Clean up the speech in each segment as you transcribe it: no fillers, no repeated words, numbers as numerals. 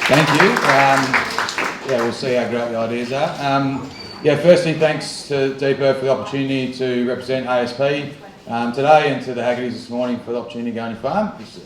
Thank you. Yeah, we'll see how great the ideas are. Yeah, firstly, thanks to DPIRD for the opportunity to represent AASP today, and to the Haggertys this morning for the opportunity to go on your farm. It's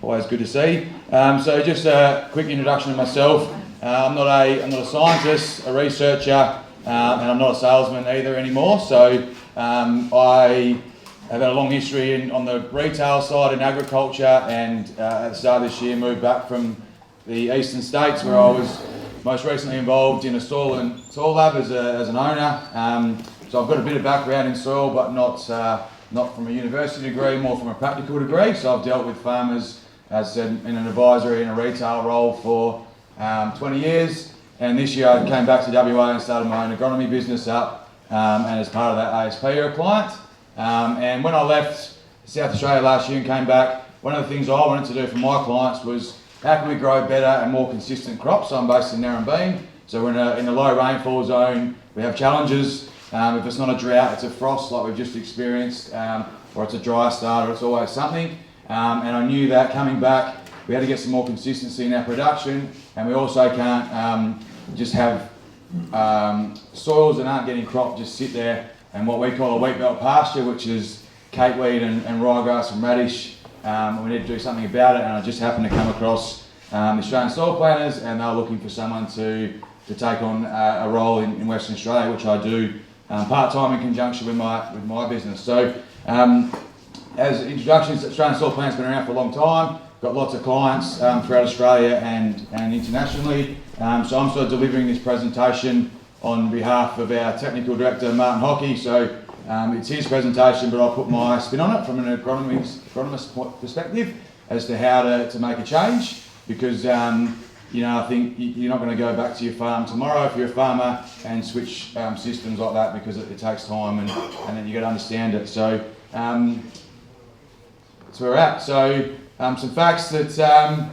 always good to see. So just a quick introduction of myself. I'm not a scientist, a researcher, and I'm not a salesman either anymore. So I have had a long history on the retail side in agriculture, and at the start of this year moved back from the eastern states, where I was most recently involved in a soil lab as an owner. So I've got a bit of background in soil, but not from a university degree, more from a practical degree. So I've dealt with farmers, as I said, in an advisory and a retail role for 20 years. And this year I came back to WA and started my own agronomy business up, and as part of that AASP you're a client. And when I left South Australia last year and came back, one of the things I wanted to do for my clients was how can we grow better and more consistent crops. So I'm based in Narrabeen, so we're in a low rainfall zone. We have challenges. If it's not a drought, it's a frost like we've just experienced, or it's a dry start, or it's always something. And I knew that coming back, we had to get some more consistency in our production, and we also can't just have soils that aren't getting cropped just sit there and what we call a wheat belt pasture, which is capeweed and ryegrass and radish. We need to do something about it, and I just happened to come across the Australian Soil Planners, and they were looking for someone to take on a role in Western Australia, which I do part-time in conjunction with my business. So as introductions, Australian Soil Planners been around for a long time, got lots of clients throughout Australia and internationally. So I'm sort of delivering this presentation on behalf of our technical director, Martin Hockey. So it's his presentation, but I'll put my spin on it from an agronomist perspective as to how to make a change, because I think you're not going to go back to your farm tomorrow if you're a farmer and switch systems like that, because it takes time, and then you got to understand it. So that's where we're at. So some facts that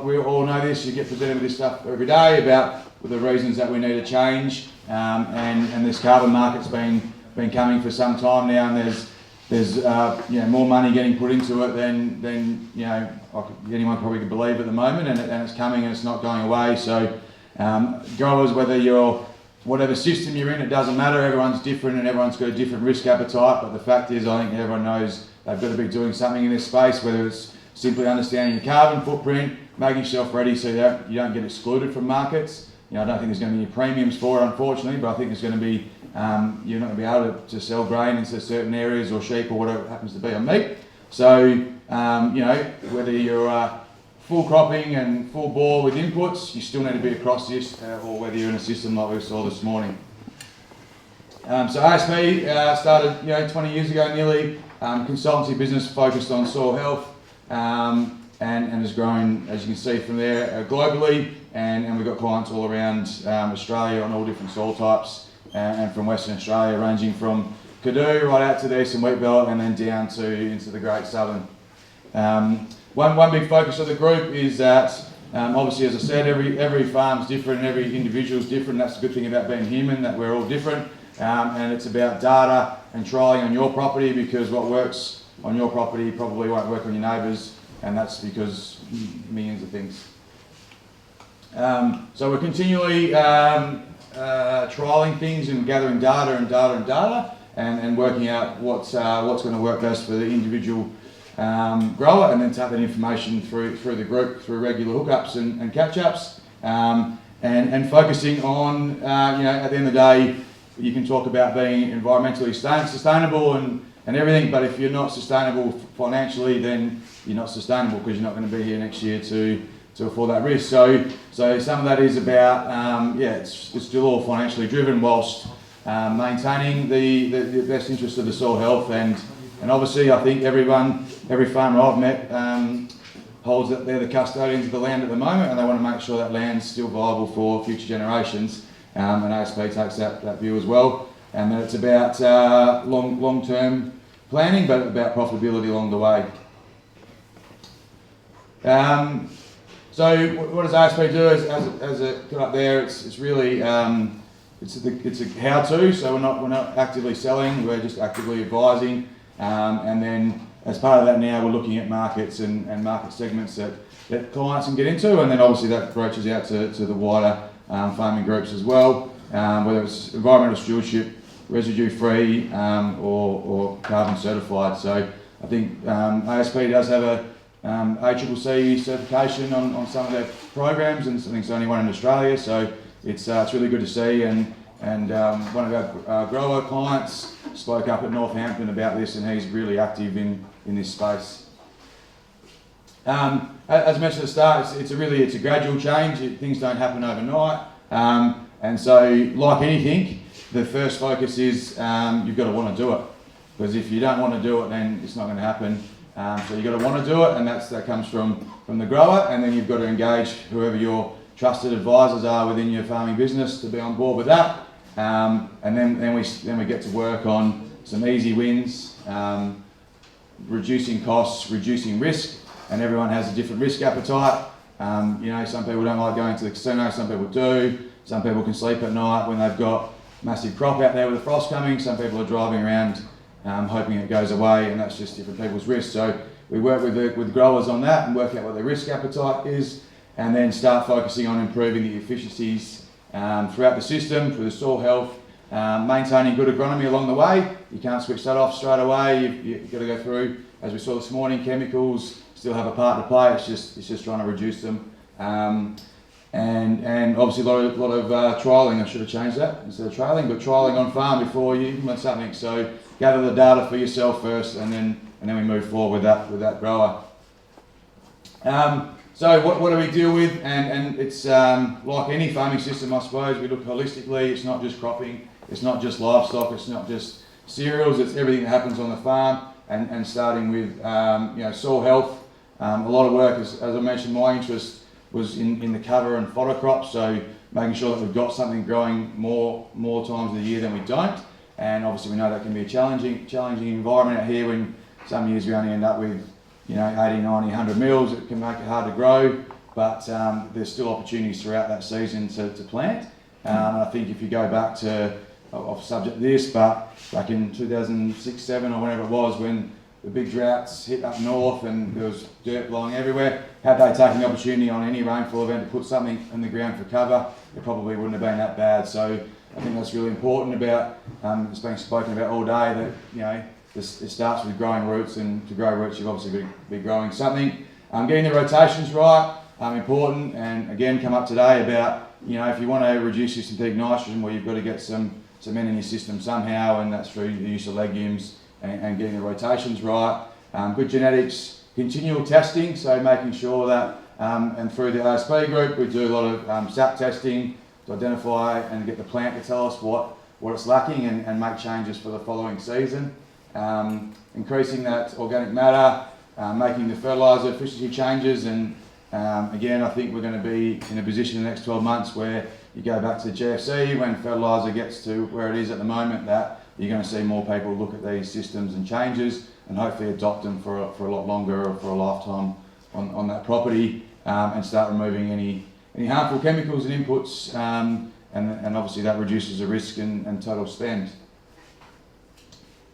we all know this. You get presented with this stuff every day about the reasons that we need a change, and this carbon market's been coming for some time now, and there's more money getting put into it than anyone probably could believe at the moment, and it's coming and it's not going away. So growers, whatever system you're in, it doesn't matter. Everyone's different and everyone's got a different risk appetite, but the fact is I think everyone knows they've got to be doing something in this space, whether it's simply understanding your carbon footprint, making yourself ready so you don't get excluded from markets. I don't think there's going to be any premiums for it, unfortunately, but I think there's going to be you're not going to be able to sell grain into certain areas, or sheep, or whatever it happens to be, or meat. So whether you're full cropping and full bore with inputs, you still need to be across this, or whether you're in a system like we saw this morning. So AASP started 20 years ago nearly, consultancy business focused on soil health, and has grown, as you can see from there, globally, and we've got clients all around Australia on all different soil types, and from Western Australia, ranging from Caddo right out to the Eastern Wheat Belt, and then down into the Great Southern. One big focus of the group is that, obviously, as I said, every farm's different and every individual's different. That's the good thing about being human, that we're all different, and it's about data and trialling on your property, because what works on your property probably won't work on your neighbours, and that's because millions of things. So we're continually trialling things and gathering data and working out what's going to work best for the individual grower, and then take that information through the group through regular hookups and catch-ups, and focusing on at the end of the day, you can talk about being environmentally sustainable and everything, but if you're not sustainable financially, then you're not sustainable, because you're not going to be here next year to afford that risk. So some of that is about it's still all financially driven, whilst maintaining the best interest of the soil health, and obviously I think every farmer I've met holds that they're the custodians of the land at the moment, and they want to make sure that land's still viable for future generations, and AASP takes that view as well, and that it's about long-term planning, but about profitability along the way. So what does AASP do? As it put up there, it's really it's a how-to. So we're not actively selling; we're just actively advising. And then as part of that, now we're looking at markets and market segments that that clients can get into, and then obviously that broaches out to the wider farming groups as well, whether it's environmental stewardship, residue-free, or carbon certified. So I think AASP does have a ACCC certification on some of their programs, and I think it's the only one in Australia. So it's really good to see. And one of our grower clients spoke up at Northampton about this, and he's really active in this space. As I mentioned at the start, it's a gradual change. Things don't happen overnight, and so like anything, the first focus is you've got to want to do it, because if you don't want to do it, then it's not going to happen. So you've got to want to do it, and that comes from the grower, and then you've got to engage whoever your trusted advisors are within your farming business to be on board with that. And then we get to work on some easy wins, reducing costs, reducing risk, and everyone has a different risk appetite. Some people don't like going to the casino, some people do. Some people can sleep at night when they've got massive crop out there with the frost coming. Some people are driving around hoping it goes away, and that's just different people's risks. So we work with growers on that and work out what their risk appetite is, and then start focusing on improving the efficiencies throughout the system, through the soil health, maintaining good agronomy along the way. You can't switch that off straight away. You've got to go through, as we saw this morning, chemicals still have a part to play. It's just trying to reduce them. And obviously a lot of trialling. I should have changed that instead of trailing, but trialling on farm before you implement something. So gather the data for yourself first, and then we move forward with that grower. So what do we deal with? And it's like any farming system, I suppose. We look holistically. It's not just cropping. It's not just livestock. It's not just cereals. It's everything that happens on the farm. And starting with soil health. A lot of work, as I mentioned, my interest was in the cover and fodder crops, so making sure that we've got something growing more times of the year than we don't. And obviously we know that can be a challenging environment out here, when some years we only end up with 80, 90, 100 mils. It can make it hard to grow, but there's still opportunities throughout that season to plant. And I think if you go back to, off subject to this, but back in 2006, 7 or whenever it was, when the big droughts hit up north and there was dirt blowing everywhere, had they taken the opportunity on any rainfall event to put something in the ground for cover, it probably wouldn't have been that bad. So I think that's really important about, it's been spoken about all day, that it starts with growing roots, and to grow roots you've obviously be growing something. Getting the rotations right, important, and again come up today about, if you want to reduce your synthetic nitrogen, well, you've got to get some N in your system somehow, and that's through the use of legumes and getting the rotations right. Good genetics, continual testing, so making sure that, and through the AASP group, we do a lot of sap testing to identify and get the plant to tell us what it's lacking, and make changes for the following season. Increasing that organic matter, making the fertiliser efficiency changes, and again, I think we're going to be in a position in the next 12 months where you go back to the GFC, when fertiliser gets to where it is at the moment, that you're going to see more people look at these systems and changes, and hopefully adopt them for a lot longer, or for a lifetime on that property, and start removing any harmful chemicals and inputs, and obviously that reduces the risk and total spend.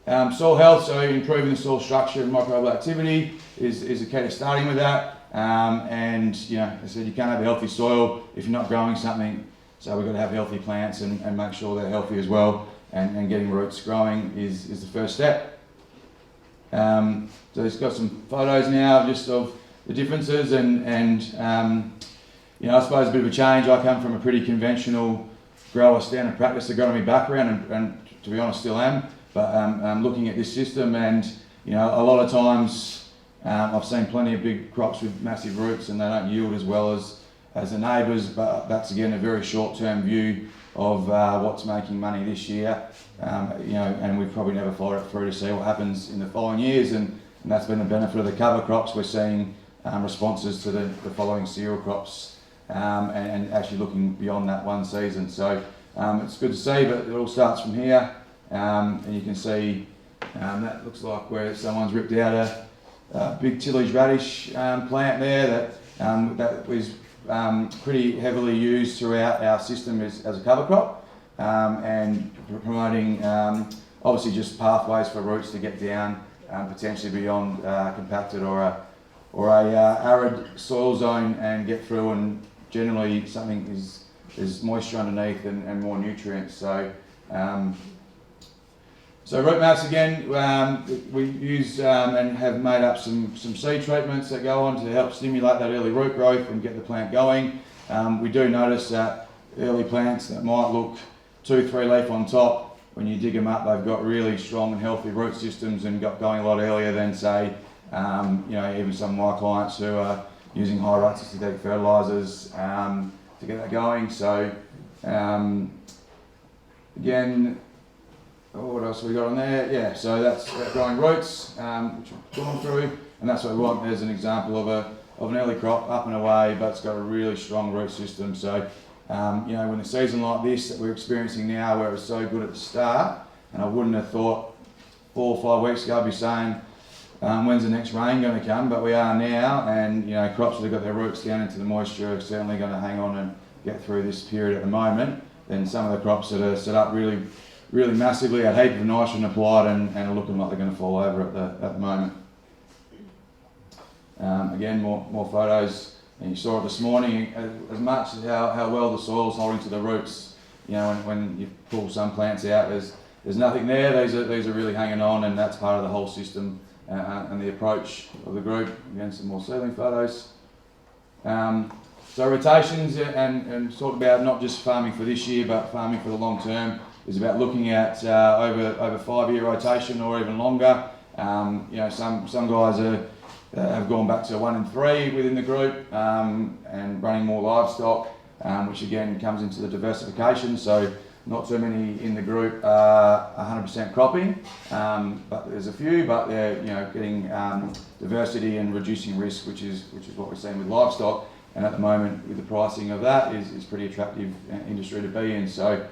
Soil health, so improving the soil structure and microbial activity is a key to starting with that. And as I said, you can't have a healthy soil if you're not growing something, so we've got to have healthy plants and make sure they're healthy as well, and getting roots growing is the first step. So it's got some photos now just of the differences, and I suppose a bit of a change. I come from a pretty conventional grower standard practice agronomy background, and to be honest still am, but I'm looking at this system, and a lot of times I've seen plenty of big crops with massive roots, and they don't yield as well as the neighbours, but that's again a very short-term view of what's making money this year, and we've probably never followed it through to see what happens in the following years, and that's been the benefit of the cover crops. We're seeing responses to the following cereal crops, and actually looking beyond that one season. So it's good to see, but it all starts from here, and you can see that looks like where someone's ripped out a big tillage radish plant there that was pretty heavily used throughout our system as a cover crop, and promoting obviously just pathways for roots to get down, potentially beyond compacted or arid soil zone and get through, and generally something is moisture underneath and more nutrients. So root maps again, we use and have made up some seed treatments that go on to help stimulate that early root growth and get the plant going. We do notice that early plants that might look 2-3 leaf on top, when you dig them up, they've got really strong and healthy root systems and got going a lot earlier than, say, even some of my clients who are using high rates of synthetic fertilisers to get that going. So again, what else have we got on there? Yeah, so that's growing roots, which we've gone through, and that's what we want. There's an example of an early crop up and away, but it's got a really strong root system. So when a season like this that we're experiencing now, where it was so good at the start, and I wouldn't have thought 4 or 5 weeks ago I'd be saying, when's the next rain going to come? But we are now, and crops that have got their roots down into the moisture are certainly going to hang on and get through this period at the moment. Then some of the crops that are set up really massively, had a heap of nitrogen applied and are looking like they're going to fall over at the moment. Again, more photos, and you saw it this morning, as much as how well the soil's holding to the roots. When you pull some plants out, there's nothing there. These are really hanging on, and that's part of the whole system and the approach of the group. Again, some more seedling photos. So rotations and talk about not just farming for this year, but farming for the long term is about looking at over 5-year rotation or even longer. Some guys have gone back to 1 and 3 within the group and running more livestock, which again comes into the diversification. So not too many in the group are 100% cropping, but there's a few, but they're getting diversity and reducing risk, which is what we're seeing with livestock. And at the moment, with the pricing of that, is pretty attractive industry to be in. So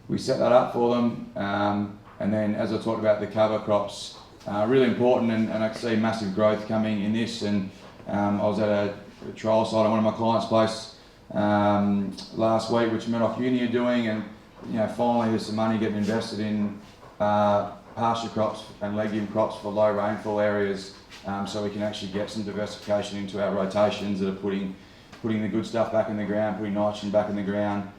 we set that up for them, and then as I talked about the cover crops, really important, and I can see massive growth coming in this. And I was at a trial site on one of my clients' place last week, which Murdoch Uni are doing, and finally there's some money getting invested in pasture crops and legume crops for low rainfall areas, so we can actually get some diversification into our rotations that are putting the good stuff back in the ground, putting nitrogen back in the ground.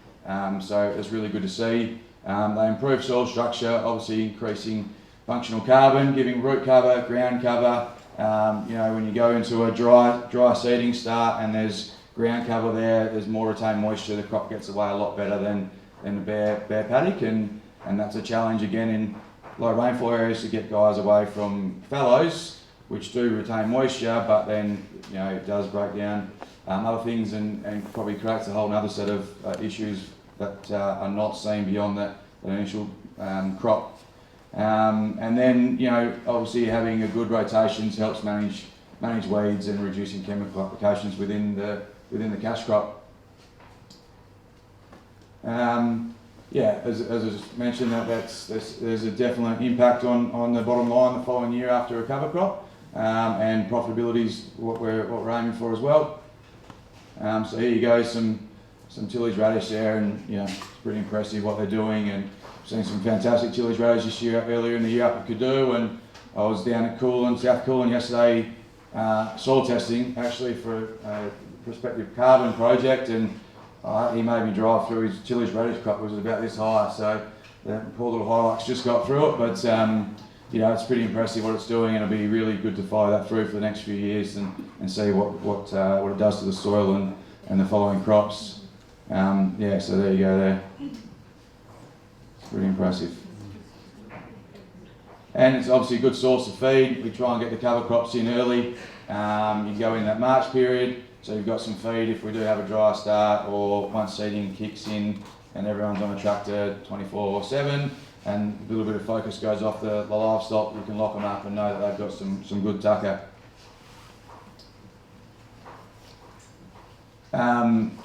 So it's really good to see. They improve soil structure, obviously increasing functional carbon, giving root cover, ground cover. When you go into a dry seeding start and there's ground cover there's more retained moisture, the crop gets away a lot better than a bare paddock, and that's a challenge again in low rainfall areas to get guys away from fallows, which do retain moisture, but then it does break down other things and probably creates a whole other set of issues that are not seen beyond that initial crop. And then obviously having a good rotations helps manage weeds and reducing chemical applications within the cash crop. As I just mentioned, there's a definite impact on the bottom line the following year after a cover crop, and profitability is what we're aiming for as well. So here you go, some tillage radish there, and it's pretty impressive what they're doing, and seen some fantastic tillage radish this year, earlier in the year up at Cadoo, and I was down at South Coolin yesterday, soil testing actually for a prospective carbon project, and he made me drive through his tillage radish crop, which was about this high, so the poor little Hilux just got through it, but it's pretty impressive what it's doing, and it'll be really good to follow that through for the next few years and see what it does to the soil and the following crops. So there you go there. It's pretty impressive. And it's obviously a good source of feed. We try and get the cover crops in early. You go in that March period, so you've got some feed if we do have a dry start, or once seeding kicks in and everyone's on a tractor 24/7 and a little bit of focus goes off the livestock, you can lock them up and know that they've got some good tucker.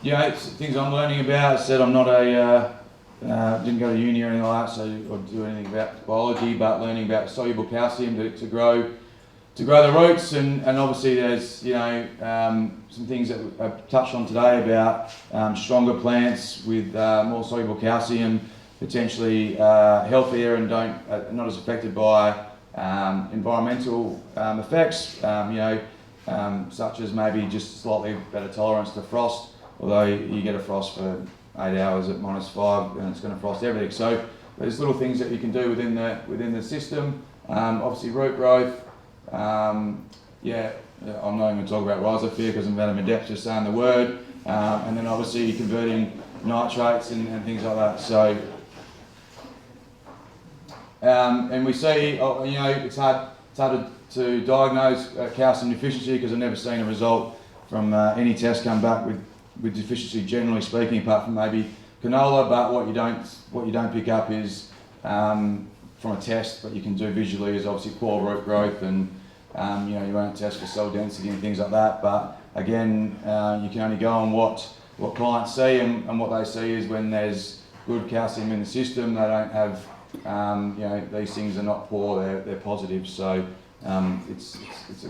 It's things I'm learning about. As I said, I'm not didn't go to uni or anything like that, or do anything about biology, but learning about soluble calcium to grow the roots, and obviously there's some things that I've touched on today about stronger plants with more soluble calcium, potentially healthier and not as affected by environmental effects, such as maybe just slightly better tolerance to frost, although you get a frost for 8 hours at -5 and it's going to frost everything. So there's little things that you can do within the system. Obviously root growth, I'm not even going to talk about rhizosphere because I'm out of my depth just saying the word, and then obviously you're converting nitrates and things like that. So and we see, it's hard to diagnose calcium deficiency because I've never seen a result from any test come back with deficiency, generally speaking, apart from maybe canola. But what you don't pick up is from a test, but you can do visually, is obviously poor root growth, and you won't test for cell density and things like that. But again, you can only go on what clients see, and what they see is when there's good calcium in the system, they don't have these things are not poor, they're positive. So it's a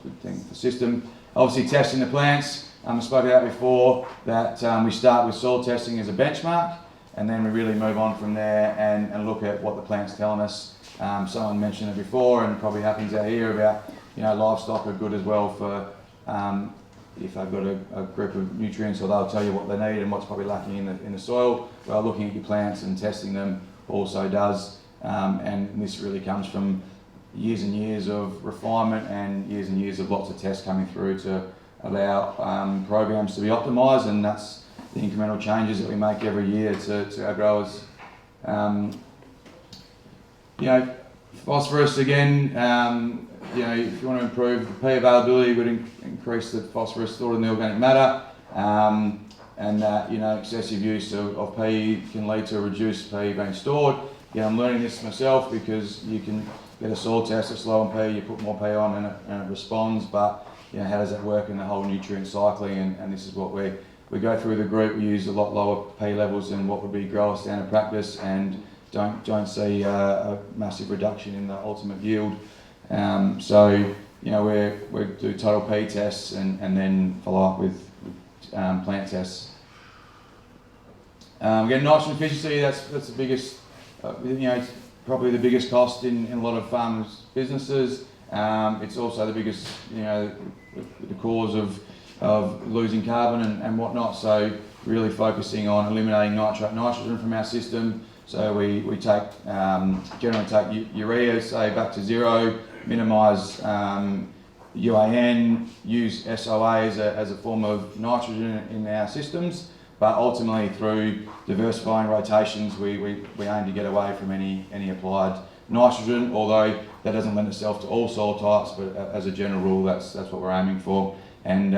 good thing for the system. Obviously testing the plants, I spoke about before that we start with soil testing as a benchmark, and then we really move on from there and look at what the plant's telling us. Someone mentioned it before, and it probably happens out here about livestock are good as well for if they've got a group of nutrients, or they'll tell you what they need and what's probably lacking in the soil. Well, looking at your plants and testing them also does, and this really comes from years and years of refinement and years of lots of tests coming through to allow programs to be optimised, and that's the incremental changes that we make every year to our growers. Phosphorus again, if you want to improve the P availability, would increase the phosphorus stored in the organic matter, and that excessive use of P can lead to a reduced P being stored. I'm learning this myself because you can get a soil test that's low on P, you put more P on and it responds, but how does that work in the whole nutrient cycling? And this is what we go through the group. We use a lot lower P levels than what would be grower standard practice, and don't see a massive reduction in the ultimate yield. So we do total P tests and then follow up with plant tests. Again, nitrogen efficiency, that's the biggest, it's probably the biggest cost in a lot of farmers' businesses. It's also the biggest, the cause of losing carbon and whatnot. So really focusing on eliminating nitrogen from our system. So we generally take urea, say, back to zero, minimise UAN, use SOA as a form of nitrogen in our systems, but ultimately through diversifying rotations we aim to get away from any applied nitrogen, although that doesn't lend itself to all soil types, but as a general rule that's what we're aiming for. And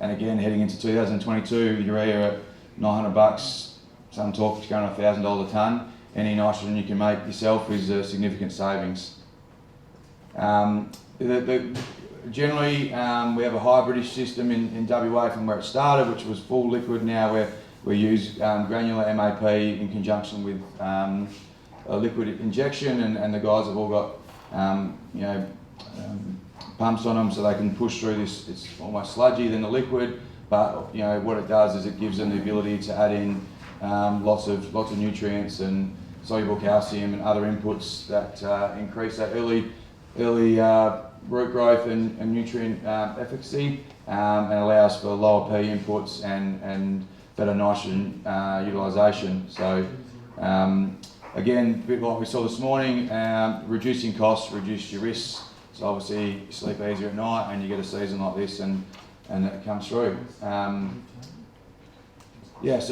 again, heading into 2022, urea at $900, some talk going on $1,000 a tonne. Any nitrogen you can make yourself is a significant savings. Generally, we have a hybridish system in WA from where it started, which was full liquid. Now we use granular MAP in conjunction with a liquid injection, and the guys have all got pumps on them so they can push through this. It's almost sludgy than the liquid, but what it does is it gives them the ability to add in lots of nutrients and soluble calcium and other inputs that increase that early root growth and nutrient efficacy, and allows for lower P inputs and better nitrogen utilisation. So again, a bit like we saw this morning, reducing costs, reduce your risks. So obviously you sleep easier at night and you get a season like this and it comes through. So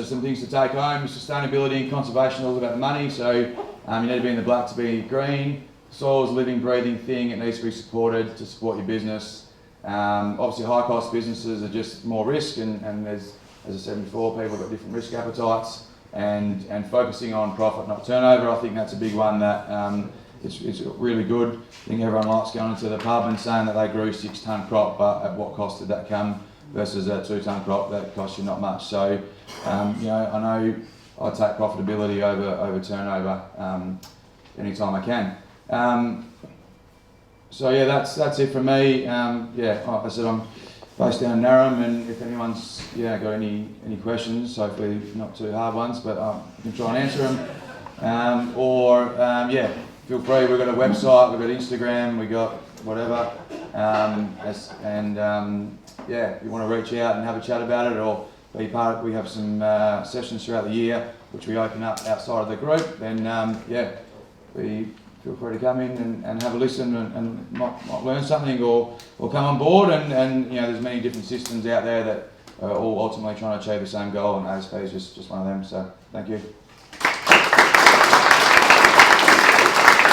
some things to take home: sustainability and conservation, all about the money. So you need to be in the black to be green. Soil is a living, breathing thing. It needs to be supported to support your business. Obviously, high-cost businesses are just more risk, and there's, as I said before, people have got different risk appetites. And focusing on profit, not turnover, I think that's a big one that it's really good. I think everyone likes going to the pub and saying that they grew 6-tonne crop, but at what cost did that come versus a 2-tonne crop that costs you not much. So, I know I take profitability over turnover anytime I can. So yeah, that's it from me. Like I said, I'm based down in Narrum, and if anyone's got any questions, hopefully not too hard ones, but I can try and answer them. feel free. We've got a website, we've got Instagram, we've got whatever. Yeah, if you want to reach out and have a chat about it or be part of, we have some sessions throughout the year which we open up outside of the group, then yeah, feel free to come in and have a listen and might learn something or come on board, and you know, there's many different systems out there that are all ultimately trying to achieve the same goal, and AASP is just one of them. So thank you.